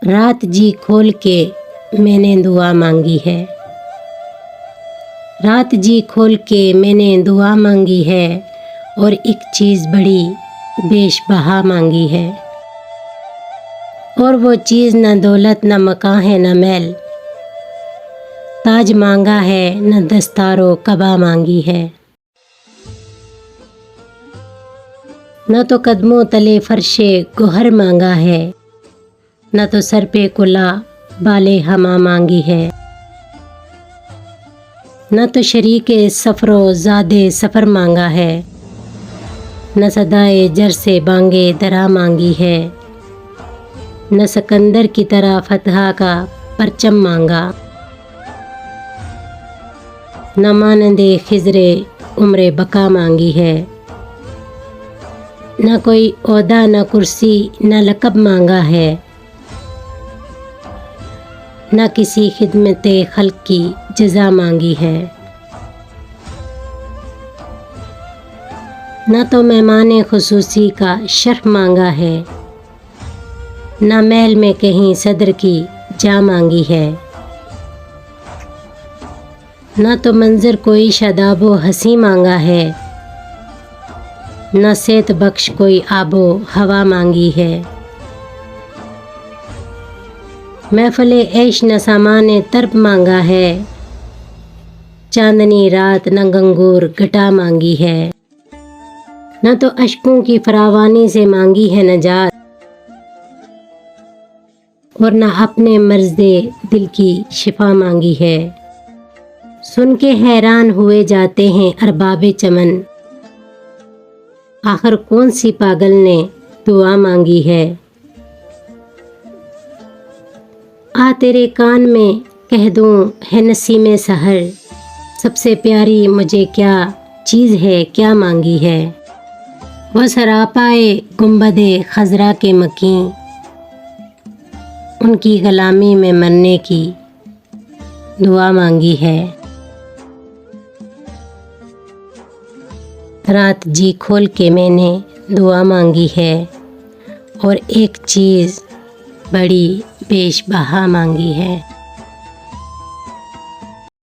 रात जी खोल के मैंने दुआ मांगी है। रात जी खोल के मैंने दुआ मांगी है और एक चीज़ बड़ी बेशबहा मांगी है। और वो चीज़ न दौलत न मकां है न महल, ताज मांगा है न दस्तारो कबा मांगी है। न तो कदमों तले फर्शे गोहर मांगा है, न तो सर पे कुला बाले हमा मांगी है। न तो शरीके सफ़रो ज़ादे सफ़र मांगा है, न सदाए जर से बांगे दरा मांगी है। न सिकंदर की तरह फतहा का परचम मांगा, न मानंदे खिजरे उम्र बका मांगी है। न कोई ओहदा न कुर्सी न लकब मांगा है, न किसी खिदमत खल्क की जज़ा मांगी है। न तो मेहमान खुसूसी का शर्फ मांगा है, न महल में कहीं सदर की जा मांगी है। न तो मंजर कोई शादाबो हंसी मांगा है, न सेहत बख्श कोई आबो हवा मांगी है। महफिल ऐश न सामान तर्ब मांगा है, चांदनी रात न गंगूर घटा मांगी है। न तो अश्कों की फरावानी से मांगी है नजात, और न अपने मर्ज़े दिल की शिफा मांगी है। सुन के हैरान हुए जाते हैं अरबाबे चमन, आखिर कौन सी पागल ने दुआ मांगी है। आ तेरे कान में कह दूं है नसीमे सहर, सबसे प्यारी मुझे क्या चीज़ है क्या मांगी है। वो सरापाए गुंबदे खजरा के मकीं, उनकी गुलामी में मरने की दुआ मांगी है। रात जी खोल के मैंने दुआ मांगी है और एक चीज़ बड़ी बेशबहा मांगी है।